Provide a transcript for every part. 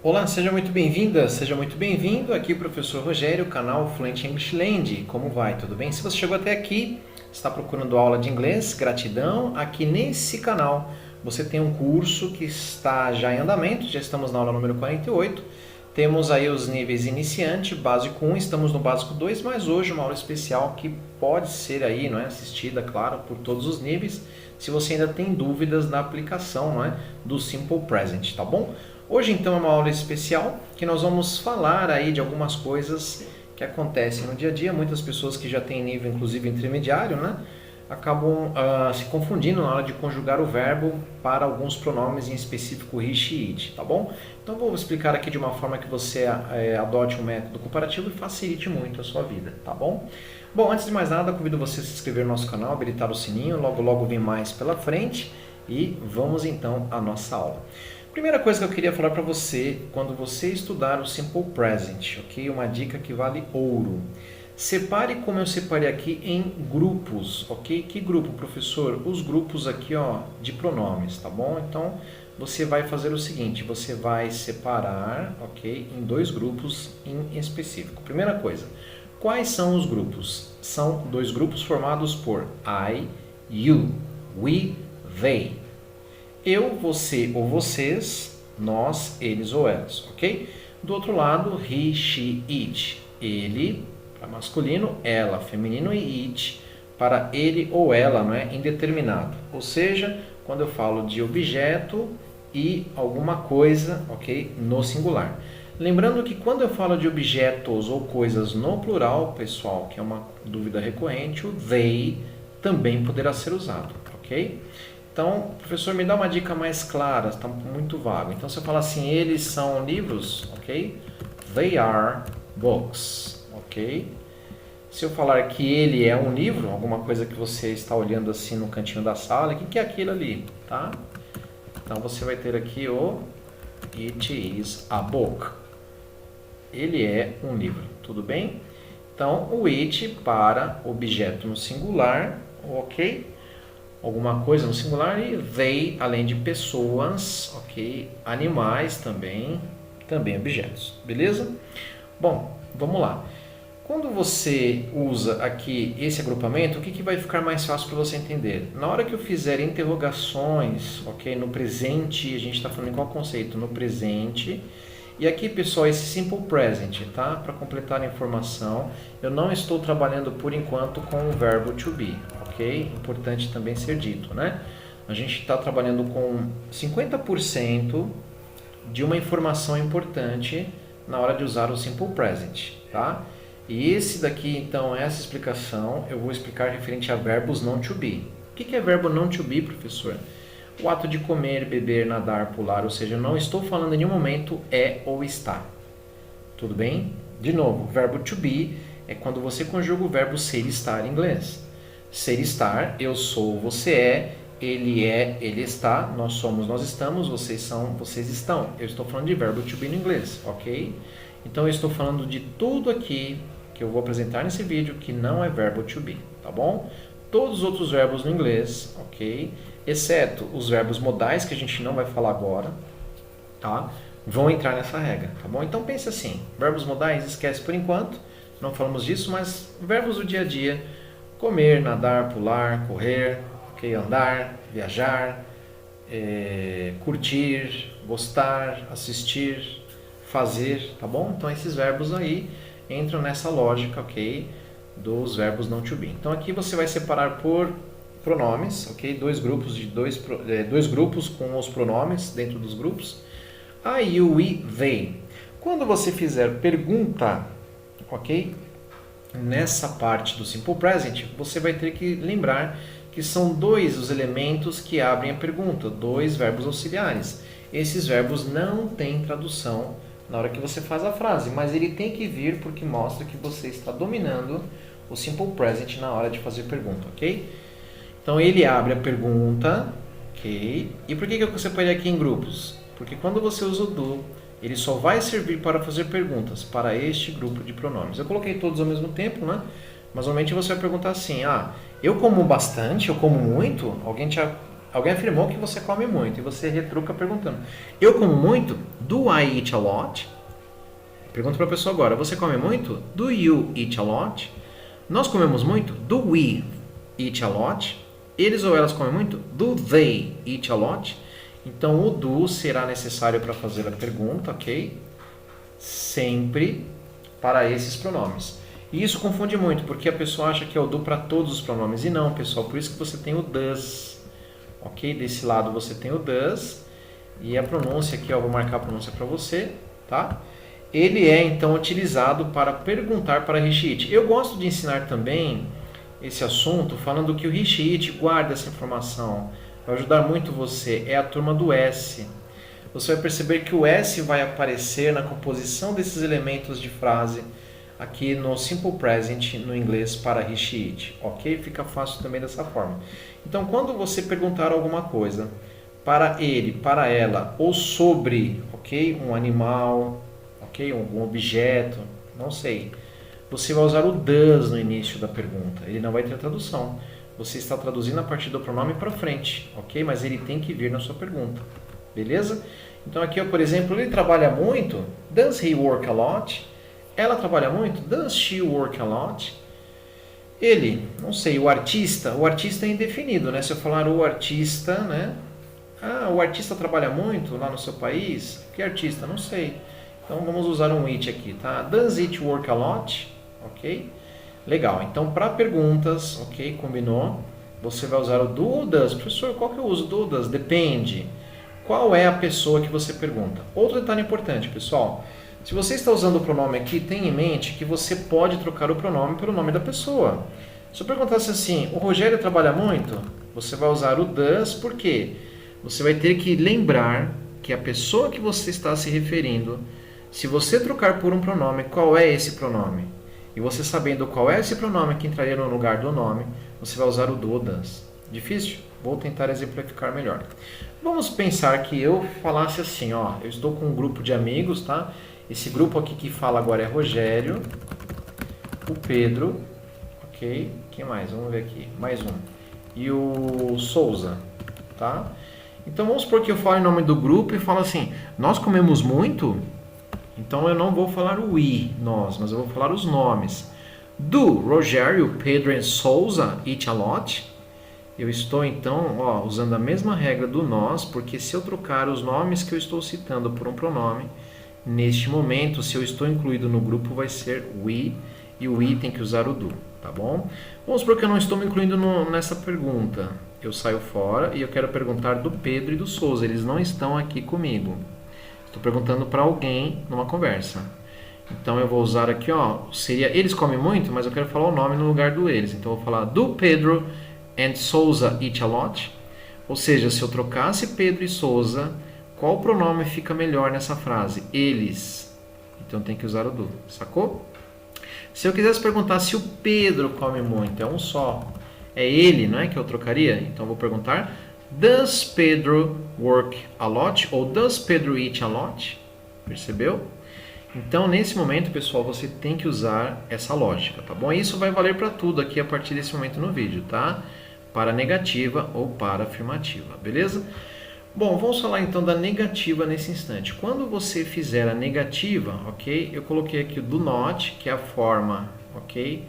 Olá, seja muito bem-vinda, seja muito bem-vindo. Aqui o professor Rogério, canal Fluent English Land. Como vai? Tudo bem? Se você chegou até aqui, está procurando aula de inglês, gratidão. Aqui nesse canal você tem um curso que está já em andamento, já estamos na aula número 48. Temos aí os níveis iniciante, básico 1, estamos no básico 2, mas hoje uma aula especial que pode ser aí, não é, assistida, claro, por todos os níveis, se você ainda tem dúvidas na aplicação, não é, do Simple Present, tá bom? Hoje então é uma aula especial que nós vamos falar aí de algumas coisas que acontecem no dia a dia. Muitas pessoas que já têm nível inclusive intermediário, né, acabam se confundindo na hora de conjugar o verbo para alguns pronomes, em específico he, she, it, tá bom? Então vou explicar aqui de uma forma que você adote um método comparativo e facilite muito a sua vida, tá bom? Bom, antes de mais nada, convido você a se inscrever no nosso canal, habilitar o sininho, logo vem mais pela frente e vamos então à nossa aula. Primeira coisa que eu queria falar para você, quando você estudar o Simple Present, ok? Uma dica que vale ouro. Separe como eu separei aqui em grupos, ok? Que grupo, professor? Os grupos aqui, ó, de pronomes, tá bom? Então, você vai fazer o seguinte, você vai separar, ok? Em dois grupos em específico. Primeira coisa, quais são os grupos? São dois grupos formados por I, you, we, they. Eu, você ou vocês, nós, eles ou elas, ok? Do outro lado, he, she, it. Ele, para masculino, ela, feminino e it, para ele ou ela, não é? Indeterminado. Ou seja, quando eu falo de objeto e alguma coisa, ok? No singular. Lembrando que quando eu falo de objetos ou coisas no plural, pessoal, que é uma dúvida recorrente, o they também poderá ser usado, ok? Então, professor, me dá uma dica mais clara, está muito vago. Então, se eu falar assim, eles são livros, ok? They are books, ok? Se eu falar que ele é um livro, alguma coisa que você está olhando assim no cantinho da sala, o que é aquilo ali, tá? Então, você vai ter aqui o it is a book. Ele é um livro, tudo bem? Então, o it para objeto no singular, ok? Alguma coisa no singular e they, além de pessoas, ok? Animais também objetos, beleza? Bom, vamos lá. Quando você usa aqui esse agrupamento, o que vai ficar mais fácil para você entender? Na hora que eu fizer interrogações, ok? No presente, a gente está falando em qual conceito? No presente. E aqui, pessoal, esse Simple Present, tá? Para completar a informação, eu não estou trabalhando por enquanto com o verbo to be, ok? Importante também ser dito, né? A gente está trabalhando com 50% de uma informação importante na hora de usar o Simple Present, tá? E esse daqui, então, essa explicação, eu vou explicar referente a verbos não to be. O que é verbo não to be, professor? O ato de comer, beber, nadar, pular, ou seja, eu não estou falando em nenhum momento é ou está. Tudo bem? De novo, o verbo to be é quando você conjuga o verbo ser e estar em inglês. Ser e estar, eu sou, você é, ele está, nós somos, nós estamos, vocês são, vocês estão. Eu estou falando de verbo to be no inglês, ok? Então eu estou falando de tudo aqui que eu vou apresentar nesse vídeo que não é verbo to be, tá bom? Todos os outros verbos no inglês, ok? Exceto os verbos modais, que a gente não vai falar agora, tá? Vão entrar nessa regra, tá bom? Então pense assim, verbos modais esquece por enquanto, não falamos disso, mas verbos do dia a dia, comer, nadar, pular, correr, ok? Andar, viajar, curtir, gostar, assistir, fazer, tá bom? Então esses verbos aí entram nessa lógica, ok? Dos verbos não to be. Então aqui você vai separar por pronomes, ok? Dois grupos com os pronomes dentro dos grupos. I, you, we, they. Quando você fizer pergunta, ok? Nessa parte do Simple Present, você vai ter que lembrar que são dois os elementos que abrem a pergunta, dois verbos auxiliares. Esses verbos não têm tradução na hora que você faz a frase, mas ele tem que vir porque mostra que você está dominando o Simple Present na hora de fazer pergunta, ok? Então ele abre a pergunta, ok? E por que eu separei aqui em grupos? Porque quando você usa o do, ele só vai servir para fazer perguntas para este grupo de pronomes. Eu coloquei todos ao mesmo tempo, né? Mas normalmente você vai perguntar assim, eu como bastante, eu como muito? Alguém te Alguém afirmou que você come muito e você retruca perguntando: eu como muito? Do I eat a lot? Pergunta para a pessoa agora: você come muito? Do you eat a lot? Nós comemos muito? Do we eat a lot? Eles ou elas comem muito? Do they eat a lot? Então o do será necessário para fazer a pergunta, ok? Sempre para esses pronomes. E isso confunde muito, porque a pessoa acha que é o do para todos os pronomes. E não, pessoal, por isso que você tem o does. Ok? Desse lado você tem o does. E a pronúncia aqui, ó, vou marcar a pronúncia para você, tá? Ele é, então, utilizado para perguntar para Rishit. Eu gosto de ensinar também esse assunto falando que o Rishit guarda essa informação. Vai ajudar muito você. É a turma do S. Você vai perceber que o S vai aparecer na composição desses elementos de frase aqui no Simple Present no inglês para Rishit, ok? Fica fácil também dessa forma. Então, quando você perguntar alguma coisa para ele, para ela, ou sobre, ok? Um animal, ok? Um objeto, não sei. Você vai usar o does no início da pergunta. Ele não vai ter tradução. Você está traduzindo a partir do pronome para frente, ok? Mas ele tem que vir na sua pergunta, beleza? Então aqui, ó, por exemplo, ele trabalha muito. Does he work a lot? Ela trabalha muito? Does she work a lot? Ele, não sei, o artista é indefinido, né? Se eu falar o artista, né? Ah, o artista trabalha muito lá no seu país? Que artista? Não sei. Então vamos usar um it aqui, tá? Does it work a lot? Ok? Legal. Então para perguntas, ok? Combinou? Você vai usar o do ou does. Professor, qual que eu uso do ou does? Depende. Qual é a pessoa que você pergunta? Outro detalhe importante, pessoal. Se você está usando o pronome aqui, tenha em mente que você pode trocar o pronome pelo nome da pessoa. Se eu perguntasse assim, o Rogério trabalha muito? Você vai usar o does, por quê? Você vai ter que lembrar que a pessoa que você está se referindo, se você trocar por um pronome, qual é esse pronome? E você sabendo qual é esse pronome que entraria no lugar do nome, você vai usar o do ou does. Difícil? Vou tentar exemplificar melhor. Vamos pensar que eu falasse assim, ó, eu estou com um grupo de amigos, tá? Esse grupo aqui que fala agora é Rogério, o Pedro, ok? Quem mais? Vamos ver aqui, mais um. E o Souza, tá? Então vamos supor que eu falo em nome do grupo e falo assim, nós comemos muito? Então eu não vou falar o we, nós, mas eu vou falar os nomes. Do Rogério, Pedro e Souza eat a lot? Eu estou então, ó, usando a mesma regra do nós, porque se eu trocar os nomes que eu estou citando por um pronome, neste momento, se eu estou incluído no grupo, vai ser we, e o we tem que usar o do, tá bom? Vamos supor que eu não estou me incluindo nessa pergunta. Eu saio fora e eu quero perguntar do Pedro e do Souza, eles não estão aqui comigo. Estou perguntando para alguém numa conversa. Então eu vou usar aqui, ó, seria eles comem muito, mas eu quero falar o nome no lugar do eles. Então eu vou falar do Pedro and Souza eat a lot. Ou seja, se eu trocasse Pedro e Souza, qual pronome fica melhor nessa frase? Eles. Então tem que usar o do, sacou? Se eu quisesse perguntar se o Pedro come muito, é um só. É ele, não é que eu trocaria? Então eu vou perguntar Does Pedro work a lot? Ou Does Pedro eat a lot? Percebeu? Então, nesse momento, pessoal, você tem que usar essa lógica, tá bom? Isso vai valer para tudo aqui a partir desse momento no vídeo, tá? Para negativa ou para afirmativa, beleza? Bom, vamos falar então da negativa nesse instante. Quando você fizer a negativa, ok? Eu coloquei aqui o do not, que é a forma, ok?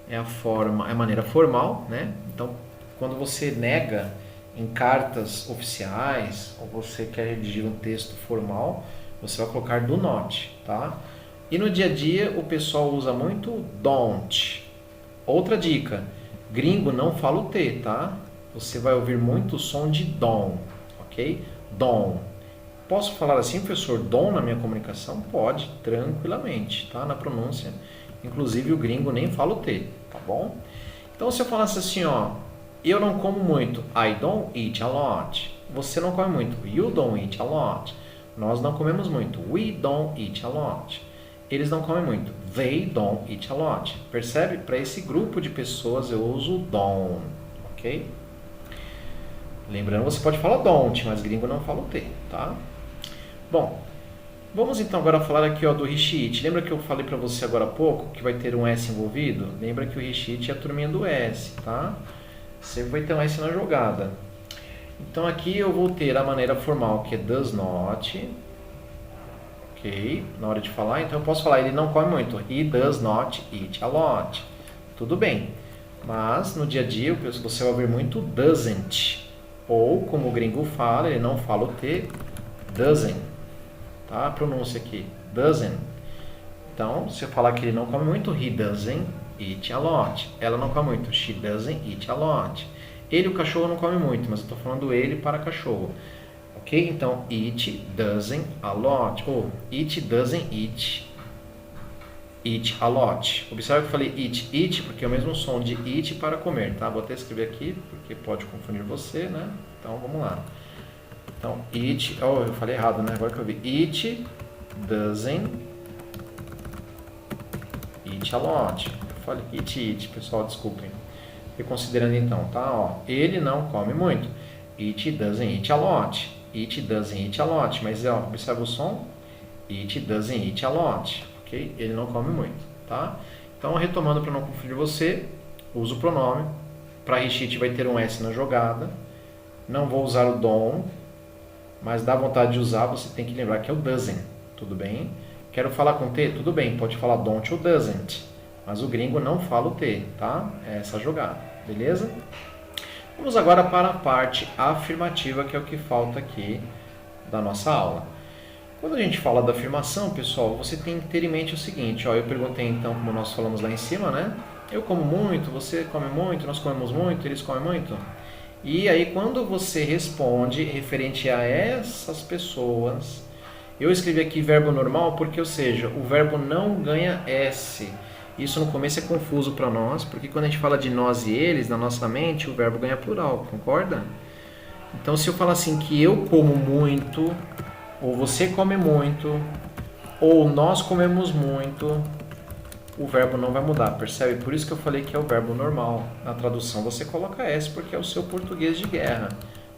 É a maneira formal, né? Então, quando você nega em cartas oficiais, ou você quer redigir um texto formal, você vai colocar do not, tá? E no dia a dia o pessoal usa muito don't. Outra dica, gringo não fala o T, tá? Você vai ouvir muito o som de dom, ok? Dom. Posso falar assim, professor, dom na minha comunicação? Pode, tranquilamente, tá? Na pronúncia. Inclusive o gringo nem fala o T, tá bom? Então se eu falasse assim, ó, eu não como muito, I don't eat a lot. Você não come muito, you don't eat a lot. Nós não comemos muito, we don't eat a lot. Eles não comem muito, they don't eat a lot. Percebe? Para esse grupo de pessoas eu uso don't, ok? Lembrando, você pode falar don't, mas gringo não fala o T, tá? Bom, vamos então agora falar aqui, ó, do Rishit. Lembra que eu falei para você agora há pouco que vai ter um S envolvido? Lembra que o Rishit é a turminha do S, tá? Sempre vai ter um S na jogada. Então aqui eu vou ter a maneira formal, que é does not. Ok, na hora de falar, então eu posso falar, ele não come muito. He does not eat a lot. Tudo bem. Mas no dia a dia você vai ouvir muito doesn't. Ou, como o gringo fala, ele não fala o T, doesn't. Tá? A pronúncia aqui, doesn't. Então, se eu falar que ele não come muito, he doesn't eat a lot. Ela não come muito, she doesn't eat a lot. Ele, o cachorro, não come muito, mas eu estou falando ele para cachorro. Ok? Então, it doesn't a lot. Ou it doesn't eat a lot. Observe que eu falei eat, porque é o mesmo som de eat para comer, tá? Vou até escrever aqui, porque pode confundir você, né? Então, vamos lá. Então, it... Oh, eu falei errado, né? Agora que eu vi. It doesn't eat a lot. Eu falei eat, pessoal, desculpem. Reconsiderando então, tá? Ó, ele não come muito. It doesn't eat a lot. It doesn't eat a lot. Mas, ó, observa o som. It doesn't eat a lot. Ok? Ele não come muito, tá? Então, retomando para não confundir você, uso o pronome. Para he vai ter um S na jogada. Não vou usar o don't, mas dá vontade de usar, você tem que lembrar que é o doesn't. Tudo bem? Quero falar com T? Tudo bem, pode falar don't ou doesn't. Mas o gringo não fala o T, tá? É essa jogada, beleza? Vamos agora para a parte afirmativa, que é o que falta aqui da nossa aula. Quando a gente fala da afirmação, pessoal, você tem que ter em mente o seguinte, ó, eu perguntei então, como nós falamos lá em cima, né? Eu como muito, você come muito, nós comemos muito, eles comem muito. E aí quando você responde referente a essas pessoas, eu escrevi aqui verbo normal porque, ou seja, o verbo não ganha S. Isso no começo é confuso para nós, porque quando a gente fala de nós e eles, na nossa mente, o verbo ganha plural, concorda? Então se eu falar assim que eu como muito, ou você come muito, ou nós comemos muito, o verbo não vai mudar, percebe? Por isso que eu falei que é o verbo normal. Na tradução você coloca S porque é o seu português de guerra,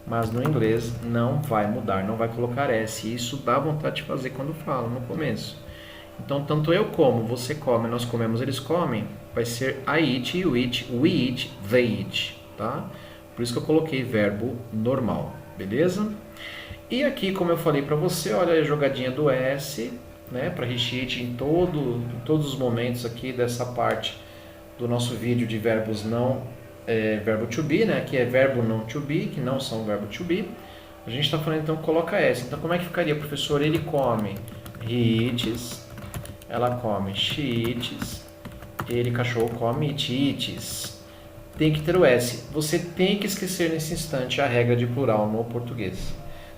mas no inglês não vai mudar, não vai colocar S. E isso dá vontade de fazer quando fala, no começo. Então, tanto eu como, você come, nós comemos, eles comem, vai ser I eat, you eat, we eat, they eat, tá? Por isso que eu coloquei verbo normal, beleza? E aqui, como eu falei para você, olha a jogadinha do S, né, para recheat em todos os momentos aqui dessa parte do nosso vídeo de verbos não, verbo to be, né, que é verbo não to be, que não são verbo to be. A gente está falando então, coloca S. Então, como é que ficaria, professor? Ele come, he eats, ela come, she eats, ele, cachorro, come, it eats. Tem que ter o S. Você tem que esquecer nesse instante a regra de plural no português.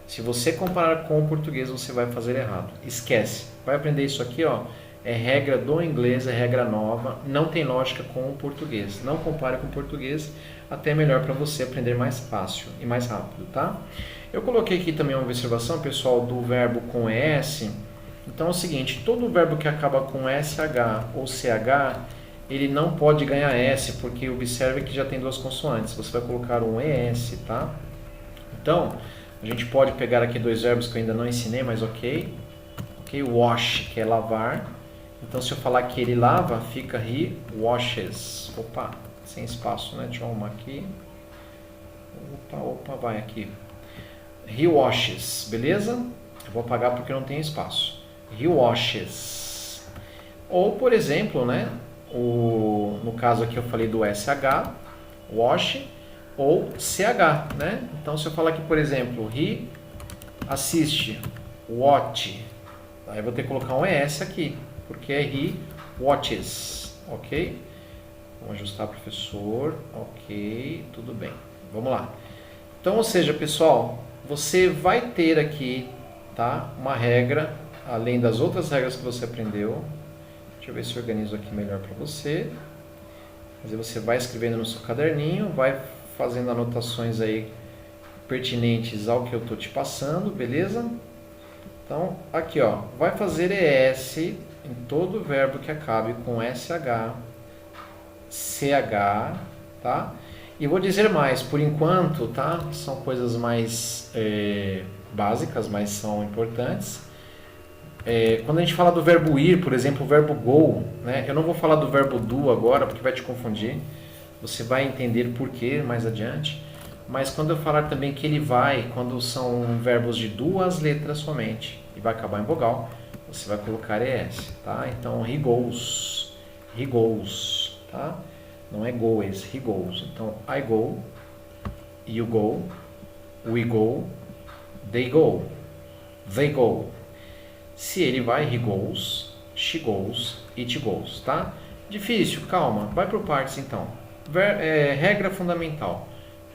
Se você comparar com o português, você vai fazer errado. Esquece. Vai aprender isso aqui, ó. É regra do inglês, é regra nova. Não tem lógica com o português. Não compare com o português. Até é melhor para você aprender mais fácil e mais rápido, tá? Eu coloquei aqui também uma observação, pessoal, do verbo com ES. Então é o seguinte, todo verbo que acaba com SH ou CH, ele não pode ganhar S, porque observe que já tem duas consoantes. Você vai colocar um ES, tá? Então, a gente pode pegar aqui dois verbos que eu ainda não ensinei, mas ok. Ok, wash, que é lavar. Então, se eu falar que ele lava, fica he washes. Opa, sem espaço, né? Deixa eu arrumar aqui. Opa, vai aqui. He washes, beleza? Eu vou apagar porque não tem espaço. He washes. Ou, por exemplo, né? No caso aqui eu falei do SH, wash, ou CH, né? Então, se eu falar aqui, por exemplo, he assiste, watch, aí eu vou ter que colocar um ES aqui, porque é he watches, ok? Vamos ajustar, professor, ok, tudo bem. Vamos lá. Então, ou seja, pessoal, você vai ter aqui, tá, uma regra, além das outras regras que você aprendeu. Deixa eu ver se eu organizo aqui melhor para você. Mas aí você vai escrevendo no seu caderninho, vai fazendo anotações aí pertinentes ao que eu estou te passando, beleza? Então, aqui ó, vai fazer ES em todo verbo que acabe com SH, CH, tá? E vou dizer mais, por enquanto, tá? São coisas mais básicas, mas são importantes. Quando a gente fala do verbo ir, por exemplo, o verbo go, né? Eu não vou falar do verbo do agora, porque vai te confundir. Você vai entender por quê mais adiante. Mas quando eu falar também que ele vai, quando são verbos de duas letras somente e vai acabar em vogal, você vai colocar ES, tá? Então, he goes, tá? Não é go esse, he goes. Então, I go, you go, we go, they go, they go. Se ele vai, he goes, she goes, it goes, tá? Difícil, calma, vai por partes então. Regra fundamental.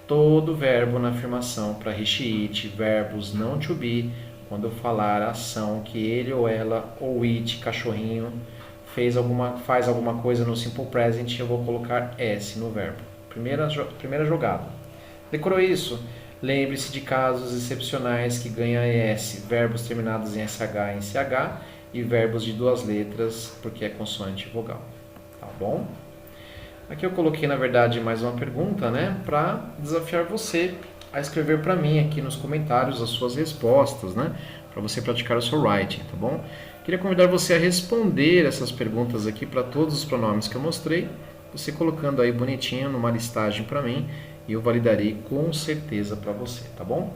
Todo verbo na afirmação para he, she, it, verbos não to be, quando eu falar a ação que ele ou ela ou it, cachorrinho, faz alguma coisa no simple present, eu vou colocar S no verbo. Primeira jogada. Decorou isso? Lembre-se de casos excepcionais que ganham ES, verbos terminados em SH e em CH e verbos de duas letras, porque é consoante e vogal. Tá bom? Aqui eu coloquei, na verdade, mais uma pergunta, né, para desafiar você a escrever para mim aqui nos comentários as suas respostas, né, para você praticar o seu writing, tá bom? Queria convidar você a responder essas perguntas aqui para todos os pronomes que eu mostrei, você colocando aí bonitinho numa listagem para mim e eu validarei com certeza para você, tá bom?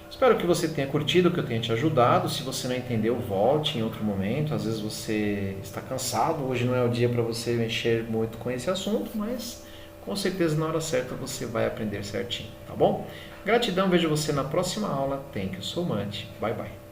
Espero que você tenha curtido, que eu tenha te ajudado. Se você não entendeu, volte em outro momento. Às vezes você está cansado, hoje não é o dia para você mexer muito com esse assunto, mas com certeza na hora certa você vai aprender certinho, tá bom? Gratidão, vejo você na próxima aula. Thank you so much. Bye bye.